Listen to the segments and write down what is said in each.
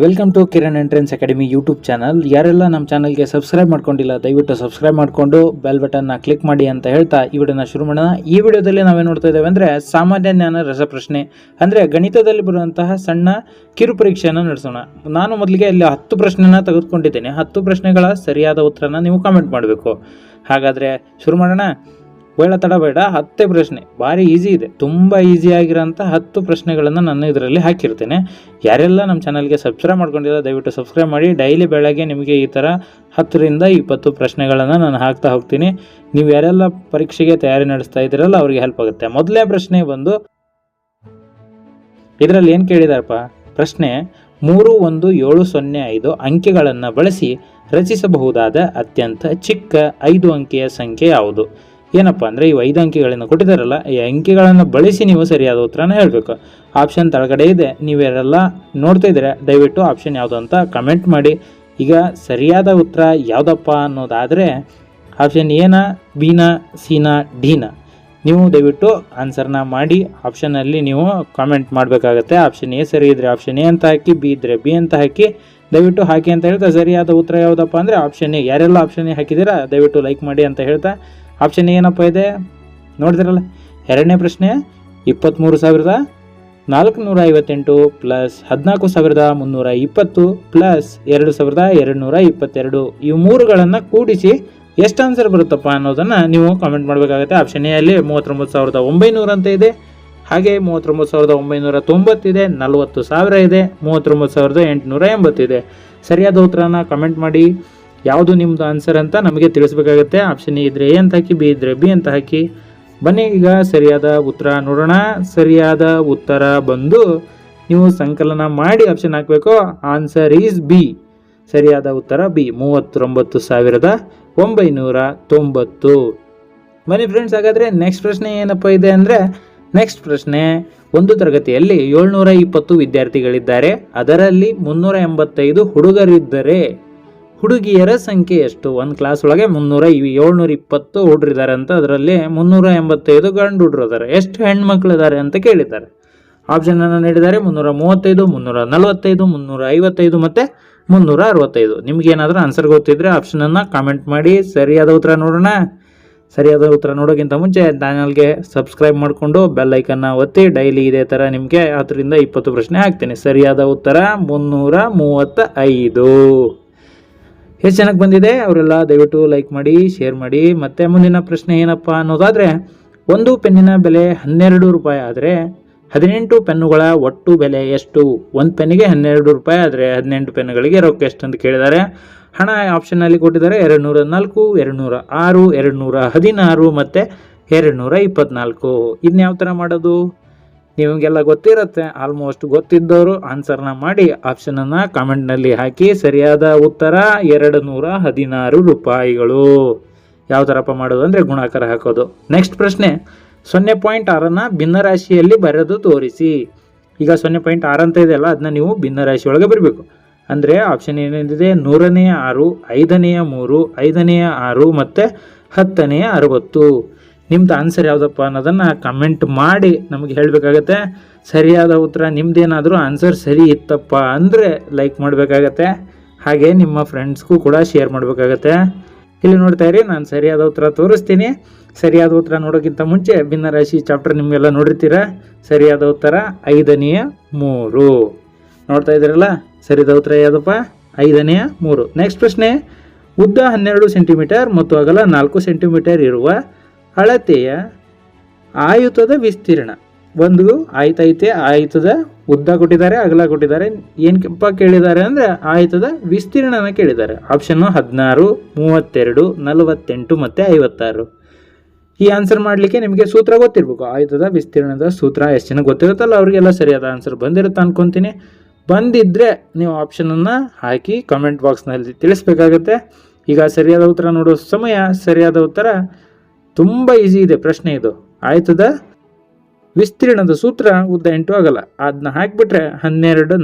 Welcome to Kiran entrance academy YouTube channel. ಯಾರೆಲ್ಲ ನಮ್ಮ ಚಾನಲ್ಗೆ ಸಬ್ಸ್ಕ್ರೈಬ್ ಮಾಡ್ಕೊಂಡಿಲ್ಲ ದಯವಿಟ್ಟು ಸಬ್ಸ್ಕ್ರೈಬ್ ಮಾಡಿಕೊಂಡು ಬೆಲ್ ಬಟನ್ನ ಕ್ಲಿಕ್ ಮಾಡಿ ಅಂತ ಹೇಳ್ತಾ ಈ ವಿಡಿಯೋನ ಶುರು ಮಾಡೋಣ. ಈ ವಿಡಿಯೋದಲ್ಲಿ ನಾವೇನು ನೋಡ್ತಾ ಇದ್ದೇವೆ ಅಂದರೆ ಸಾಮಾನ್ಯ ಜ್ಞಾನ ರಸಪ್ರಶ್ನೆ ಅಂದರೆ ಗಣಿತದಲ್ಲಿ ಬರುವಂತಹ ಸಣ್ಣ ಕಿರು ಪರೀಕ್ಷೆಯನ್ನು ನಡೆಸೋಣ. ನಾನು ಮೊದಲಿಗೆ ಇಲ್ಲಿ 10 ಪ್ರಶ್ನೆನ ತೆಗೆದುಕೊಂಡಿದ್ದೇನೆ. 10 ಪ್ರಶ್ನೆಗಳ ಸರಿಯಾದ ಉತ್ತರನ ನೀವು ಕಾಮೆಂಟ್ ಮಾಡಬೇಕು. ಹಾಗಾದರೆ ಶುರು ಮಾಡೋಣ. ಬೇಡ ತಡ ಬೇಡ, 10 ಪ್ರಶ್ನೆ ಭಾರಿ ಈಸಿ ಇದೆ. ತುಂಬ ಈಸಿ ಆಗಿರೋಂಥ 10 ಪ್ರಶ್ನೆಗಳನ್ನು ನಾನು ಇದರಲ್ಲಿ ಹಾಕಿರ್ತೇನೆ. ಯಾರೆಲ್ಲ ನಮ್ಮ ಚಾನಲ್ಗೆ ಸಬ್ಸ್ಕ್ರೈಬ್ ಮಾಡ್ಕೊಂಡಿಲ್ಲ ದಯವಿಟ್ಟು ಸಬ್ಸ್ಕ್ರೈಬ್ ಮಾಡಿ. ಡೈಲಿ ಬೆಳಗ್ಗೆ ನಿಮಗೆ ಈ ಥರ 10 ರಿಂದ 20 ಪ್ರಶ್ನೆಗಳನ್ನು ನಾನು ಹಾಕ್ತಾ ಹೋಗ್ತೀನಿ. ನೀವು ಯಾರೆಲ್ಲ ಪರೀಕ್ಷೆಗೆ ತಯಾರಿ ನಡೆಸ್ತಾ ಇದ್ದೀರಲ್ಲ ಅವರಿಗೆ ಹೆಲ್ಪ್ ಆಗುತ್ತೆ. ಮೊದಲನೇ ಪ್ರಶ್ನೆ ಬಂದು ಇದರಲ್ಲಿ ಏನು ಕೇಳಿದಾರಪ್ಪ, ಪ್ರಶ್ನೆ 31705 ಅಂಕೆಗಳನ್ನು ಬಳಸಿ ರಚಿಸಬಹುದಾದ ಅತ್ಯಂತ ಚಿಕ್ಕ 5 ಅಂಕೆಯ ಸಂಖ್ಯೆ ಯಾವುದು? ಏನಪ್ಪ ಅಂದರೆ ಇವು 5 ಅಂಕೆಗಳನ್ನು ಕೊಟ್ಟಿದ್ದಾರಲ್ಲ, ಈ ಅಂಕೆಗಳನ್ನು ಬಳಸಿ ನೀವು ಸರಿಯಾದ ಉತ್ತರನ ಹೇಳಬೇಕು. ಆಪ್ಷನ್ ಕೆಳಗಡೆ ಇದೆ, ನೀವ್ಯಾರೆಲ್ಲ ನೋಡ್ತಾ ಇದ್ದೀರಾ ದಯವಿಟ್ಟು ಆಪ್ಷನ್ ಯಾವುದು ಅಂತ ಕಮೆಂಟ್ ಮಾಡಿ. ಈಗ ಸರಿಯಾದ ಉತ್ತರ ಯಾವುದಪ್ಪ ಅನ್ನೋದಾದರೆ ಆಪ್ಷನ್ ಎನ, ಬಿನ, ಸಿನ, ಡಿನ ನೀವು ದಯವಿಟ್ಟು ಆನ್ಸರ್ನ ಮಾಡಿ ಆಪ್ಷನಲ್ಲಿ ನೀವು ಕಾಮೆಂಟ್ ಮಾಡಬೇಕಾಗತ್ತೆ. ಆಪ್ಷನ್ ಎ ಸರಿ ಇದ್ದರೆ ಆಪ್ಷನ್ ಎ ಅಂತ ಹಾಕಿ, ಬಿ ಇದ್ದರೆ ಬಿ ಅಂತ ಹಾಕಿ, ದಯವಿಟ್ಟು ಹಾಕಿ ಅಂತ ಹೇಳ್ತಾ ಸರಿಯಾದ ಉತ್ತರ ಯಾವುದಪ್ಪ ಅಂದರೆ ಆಪ್ಷನ್ ಎ. ಯಾರೆಲ್ಲ ಆಪ್ಷನ್ ಎ ಹಾಕಿದ್ದೀರಾ ದಯವಿಟ್ಟು ಲೈಕ್ ಮಾಡಿ ಅಂತ ಹೇಳ್ತಾ ಆಪ್ಷನ್ ಏನಪ್ಪ ಇದೆ ನೋಡಿದ್ರಲ್ಲ. ಎರಡನೇ ಪ್ರಶ್ನೆ 23,458 ಪ್ಲಸ್ 14,320 ಪ್ಲಸ್ 2,222 ಇವು ಮೂರುಗಳನ್ನು ಕೂಡಿಸಿ ಎಷ್ಟು ಆನ್ಸರ್ ಬರುತ್ತಪ್ಪ ಅನ್ನೋದನ್ನು ನೀವು ಕಾಮೆಂಟ್ ಮಾಡಬೇಕಾಗುತ್ತೆ. ಆಪ್ಷನ್ ಎ ಅಲ್ಲಿ 39,900 ಅಂತ ಇದೆ, ಹಾಗೆ 39,990 ಇದೆ, 40,000 ಇದೆ, 39,880 ಇದೆ. ಸರಿಯಾದ ಉತ್ತರನ ಕಮೆಂಟ್ ಮಾಡಿ. ಯಾವುದು ನಿಮ್ಮದು ಆನ್ಸರ್ ಅಂತ ನಮಗೆ ತಿಳಿಸ್ಬೇಕಾಗತ್ತೆ. ಆಪ್ಷನ್ ಎ ಇದ್ದರೆ ಎ ಅಂತ ಹಾಕಿ, ಬಿ ಇದ್ದರೆ ಬಿ ಅಂತ ಹಾಕಿ. ಬನ್ನಿ ಈಗ ಸರಿಯಾದ ಉತ್ತರ ನೋಡೋಣ. ಸರಿಯಾದ ಉತ್ತರ ಬಂದು ನೀವು ಸಂಕಲನ ಮಾಡಿ ಆಪ್ಷನ್ ಹಾಕಬೇಕು. Answer is B. ಸರಿಯಾದ ಉತ್ತರ ಬಿ, 39,990. ಬನ್ನಿ ಫ್ರೆಂಡ್ಸ್, ಹಾಗಾದರೆ ನೆಕ್ಸ್ಟ್ ಪ್ರಶ್ನೆ ಏನಪ್ಪ ಇದೆ ಅಂದರೆ, ನೆಕ್ಸ್ಟ್ ಪ್ರಶ್ನೆ, ಒಂದು ತರಗತಿಯಲ್ಲಿ 720 ವಿದ್ಯಾರ್ಥಿಗಳಿದ್ದಾರೆ, ಅದರಲ್ಲಿ 385 ಹುಡುಗರಿದ್ದರೆ ಹುಡುಗಿಯರ ಸಂಖ್ಯೆ ಎಷ್ಟು? ಒಂದು ಕ್ಲಾಸ್ ಒಳಗೆ 720 ಹುಡುಗರಿದ್ದಾರೆ ಅಂತ, ಅದರಲ್ಲಿ 385 ಗಂಡು ಹುಡುಗರು ಇದ್ದಾರೆ. ಎಷ್ಟು ಹೆಣ್ಮಕ್ಳು ಇದ್ದಾರೆ ಅಂತ ಕೇಳಿದ್ದಾರೆ. ಆಪ್ಷನ್ ಅನ್ನು ನೀಡಿದ್ದಾರೆ 335, 345, 355 ಮತ್ತು 365. ನಿಮ್ಗೇನಾದರೂ ಆನ್ಸರ್ ಗೊತ್ತಿದ್ರೆ ಆಪ್ಷನನ್ನು ಕಾಮೆಂಟ್ ಮಾಡಿ. ಸರಿಯಾದ ಉತ್ತರ ನೋಡೋಣ. ಸರಿಯಾದ ಉತ್ತರ ನೋಡೋಕ್ಕಿಂತ ಮುಂಚೆ ಚಾನಲ್ಗೆ ಸಬ್ಸ್ಕ್ರೈಬ್ ಮಾಡಿಕೊಂಡು ಬೆಲ್ ಐಕನ್ನ ಒತ್ತಿ. ಡೈಲಿ ಇದೇ ಥರ ನಿಮಗೆ 10 ರಿಂದ 20 ಪ್ರಶ್ನೆ ಹಾಕ್ತೀನಿ. ಸರಿಯಾದ ಉತ್ತರ 335. ಎಷ್ಟು ಚೆನ್ನಾಗಿ ಬಂದಿದೆ ಅವರೆಲ್ಲ ದಯವಿಟ್ಟು ಲೈಕ್ ಮಾಡಿ, ಶೇರ್ ಮಾಡಿ. ಮತ್ತು ಮುಂದಿನ ಪ್ರಶ್ನೆ ಏನಪ್ಪ ಅನ್ನೋದಾದರೆ, ಒಂದು ಪೆನ್ನಿನ ಬೆಲೆ 12 ರೂಪಾಯಿ ಆದರೆ 18 ಪೆನ್ನುಗಳ ಒಟ್ಟು ಬೆಲೆ ಎಷ್ಟು? ಒಂದು ಪೆನ್ನಿಗೆ 12 ರೂಪಾಯಿ ಆದರೆ 18 ಪೆನ್ನುಗಳಿಗೆ ರೊಕ್ಕ ಎಷ್ಟು ಅಂತ ಕೇಳಿದ್ದಾರೆ. ಹಣ ಆಪ್ಷನ್ನಲ್ಲಿ ಕೊಟ್ಟಿದ್ದಾರೆ 204, 206, 216 ಮತ್ತು 224. ಇದನ್ನ ಯಾವ ಥರ ಮಾಡೋದು ನಿಮಗೆಲ್ಲ ಗೊತ್ತಿರುತ್ತೆ. ಆಲ್ಮೋಸ್ಟ್ ಗೊತ್ತಿದ್ದವರು ಆನ್ಸರ್ನ ಮಾಡಿ ಆಪ್ಷನನ್ನು ಕಾಮೆಂಟ್ನಲ್ಲಿ ಹಾಕಿ. ಸರಿಯಾದ ಉತ್ತರ 216 ರೂಪಾಯಿಗಳು. ಯಾವ ಥರಪ್ಪ ಮಾಡೋದು ಅಂದರೆ ಗುಣಾಕಾರ ಹಾಕೋದು. ನೆಕ್ಸ್ಟ್ ಪ್ರಶ್ನೆ 0.6 ಭಿನ್ನರಾಶಿಯಲ್ಲಿ ಬರೆದು ತೋರಿಸಿ. ಈಗ 0.6 ಅಂತ ಇದೆಯಲ್ಲ, ಅದನ್ನ ನೀವು ಭಿನ್ನರಾಶಿ ಒಳಗೆ ಬರಬೇಕು. ಅಂದರೆ ಆಪ್ಷನ್ ಏನೇನಿದೆ, 100ನೇ 6, 5ನೇ 3, 5ನೇ 6 ಮತ್ತು 10ನೇ 60. ನಿಮ್ದು ಆನ್ಸರ್ ಯಾವುದಪ್ಪ ಅನ್ನೋದನ್ನು ಕಮೆಂಟ್ ಮಾಡಿ ನಮಗೆ ಹೇಳಬೇಕಾಗತ್ತೆ. ಸರಿಯಾದ ಉತ್ತರ ನಿಮ್ದೇನಾದರೂ ಆನ್ಸರ್ ಸರಿ ಇತ್ತಪ್ಪ ಅಂದರೆ ಲೈಕ್ ಮಾಡಬೇಕಾಗತ್ತೆ. ಹಾಗೆ ನಿಮ್ಮ ಫ್ರೆಂಡ್ಸ್ಗೂ ಕೂಡ ಶೇರ್ ಮಾಡಬೇಕಾಗತ್ತೆ. ಇಲ್ಲಿ ನೋಡ್ತಾ ಇರಿ, ನಾನು ಸರಿಯಾದ ಉತ್ತರ ತೋರಿಸ್ತೀನಿ. ಸರಿಯಾದ ಉತ್ತರ ನೋಡೋಕ್ಕಿಂತ ಮುಂಚೆ ಭಿನ್ನರಾಶಿ ಚಾಪ್ಟರ್ ನಿಮಗೆಲ್ಲ ನೋಡಿರ್ತೀರ. ಸರಿಯಾದ ಉತ್ತರ 5ನೇ 3 ನೋಡ್ತಾ ಇದ್ದೀರಲ್ಲ. ಸರಿಯಾದ ಉತ್ತರ ಯಾವುದಪ್ಪ? 5ನೇ 3. ನೆಕ್ಸ್ಟ್ ಪ್ರಶ್ನೆ, ಉದ್ದ 12 ಸೆಂಟಿಮೀಟರ್ ಮತ್ತು ಅಗಲ 4 ಸೆಂಟಿಮೀಟರ್ ಇರುವ ಅಳತೆಯ ಆಯುತದ ವಿಸ್ತೀರ್ಣ. ಒಂದು ಆಯ್ತೈತೆ, ಆಯುತದ ಉದ್ದ ಕೊಟ್ಟಿದ್ದಾರೆ, ಅಗಲ ಕೊಟ್ಟಿದ್ದಾರೆ. ಏನಪ್ಪ ಕೇಳಿದ್ದಾರೆ ಅಂದರೆ ಆಯುತದ ವಿಸ್ತೀರ್ಣನ ಕೇಳಿದ್ದಾರೆ. ಆಪ್ಷನ್ನು 16, 32, 48 ಮತ್ತು 56. ಈ ಆನ್ಸರ್ ಮಾಡಲಿಕ್ಕೆ ನಿಮಗೆ ಸೂತ್ರ ಗೊತ್ತಿರಬೇಕು. ಆಯುತದ ವಿಸ್ತೀರ್ಣದ ಸೂತ್ರ ಎಷ್ಟು ಜನ ಗೊತ್ತಿರುತ್ತಲ್ಲ ಅವರಿಗೆಲ್ಲ ಸರಿಯಾದ ಆನ್ಸರ್ ಬಂದಿರುತ್ತೆ ಅನ್ಕೊತೀನಿ. ಬಂದಿದ್ದರೆ ನೀವು ಆಪ್ಷನನ್ನು ಹಾಕಿ ಕಮೆಂಟ್ ಬಾಕ್ಸ್ನಲ್ಲಿ ತಿಳಿಸ್ಬೇಕಾಗತ್ತೆ. ಈಗ ಸರಿಯಾದ ಉತ್ತರ ನೋಡೋ ಸಮಯ. ಸರಿಯಾದ ಉತ್ತರ ತುಂಬ ಈಸಿ ಇದೆ ಪ್ರಶ್ನೆ ಇದು. ಆಯ್ತದ ವಿಸ್ತೀರ್ಣದ ಸೂತ್ರ ಉದ್ದ 8 ಆಗಲ್ಲ, ಅದನ್ನ ಹಾಕಿಬಿಟ್ರೆ 12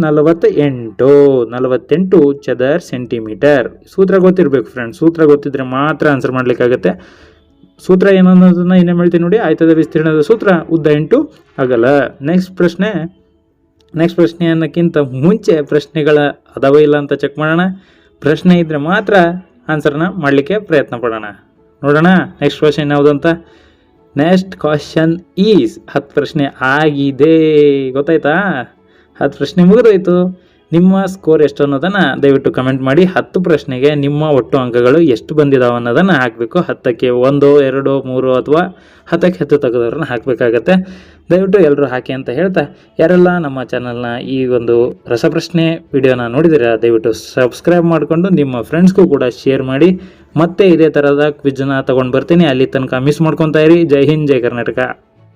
4 48 ಚದರ ಸೆಂಟಿಮೀಟರ್. ಸೂತ್ರ ಗೊತ್ತಿರಬೇಕು ಫ್ರೆಂಡ್ಸ್. ಸೂತ್ರ ಗೊತ್ತಿದ್ರೆ ಮಾತ್ರ ಆನ್ಸರ್ ಮಾಡಲಿಕ್ಕಾಗತ್ತೆ. ಸೂತ್ರ ಏನು ಅನ್ನೋದನ್ನ ಇನ್ನೇ ಹೇಳ್ತೀನಿ ನೋಡಿ. ಆಯ್ತದ ವಿಸ್ತೀರ್ಣದ ಸೂತ್ರ ಉದ್ದ 8 ಅಗಲ. ನೆಕ್ಸ್ಟ್ ಪ್ರಶ್ನೆ, ನೆಕ್ಸ್ಟ್ ಪ್ರಶ್ನೆ ಅನ್ನೋಕ್ಕಿಂತ ಮುಂಚೆ ಪ್ರಶ್ನೆಗಳ ಅದಾವ ಇಲ್ಲ ಅಂತ ಚೆಕ್ ಮಾಡೋಣ. ಪ್ರಶ್ನೆ ಇದ್ದರೆ ಮಾತ್ರ ಆನ್ಸರ್ನ ಮಾಡಲಿಕ್ಕೆ ಪ್ರಯತ್ನ ಪಡೋಣ. ನೋಡೋಣ ನೆಕ್ಸ್ಟ್ ಕ್ವಶನ್ ಯಾವುದು ಅಂತ. ನೆಕ್ಸ್ಟ್ ಕ್ವಶನ್ ಈಸ್ 10 ಪ್ರಶ್ನೆ ಆಗಿದೆ, ಗೊತ್ತಾಯ್ತಾ? 10 ಪ್ರಶ್ನೆ ಮುಗಿದೋಯ್ತು. ನಿಮ್ಮ ಸ್ಕೋರ್ ಎಷ್ಟು ಅನ್ನೋದನ್ನು ದಯವಿಟ್ಟು ಕಮೆಂಟ್ ಮಾಡಿ. 10 ಪ್ರಶ್ನೆಗೆ ನಿಮ್ಮ ಒಟ್ಟು ಅಂಕಗಳು ಎಷ್ಟು ಬಂದಿದ್ದಾವೆ ಅನ್ನೋದನ್ನು ಹಾಕಬೇಕು. 10ಕ್ಕೆ 1, 2, 3 ಅಥವಾ 10ಕ್ಕೆ 10 ತೆಗೆದವ್ರನ್ನ ಹಾಕಬೇಕಾಗತ್ತೆ. ದಯವಿಟ್ಟು ಎಲ್ಲರೂ ಹಾಕಿ ಅಂತ ಹೇಳ್ತಾ, ಯಾರೆಲ್ಲ ನಮ್ಮ ಚಾನಲ್ನ ಈ ಒಂದು ರಸಪ್ರಶ್ನೆ ವಿಡಿಯೋನ ನೋಡಿದ್ದೀರಾ ದಯವಿಟ್ಟು ಸಬ್ಸ್ಕ್ರೈಬ್ ಮಾಡಿಕೊಂಡು ನಿಮ್ಮ ಫ್ರೆಂಡ್ಸ್ಗೂ ಕೂಡ ಶೇರ್ ಮಾಡಿ. ಮತ್ತೆ ಇದೇ ಥರದ ಕ್ವಿಜ್ನ ತೊಗೊಂಡು ಬರ್ತೀನಿ. ಅಲ್ಲಿ ತನಕ ಮಿಸ್ ಮಾಡ್ಕೊತಾ ಇರಿ. ಜೈ ಹಿಂದ್, ಜೈ ಕರ್ನಾಟಕ.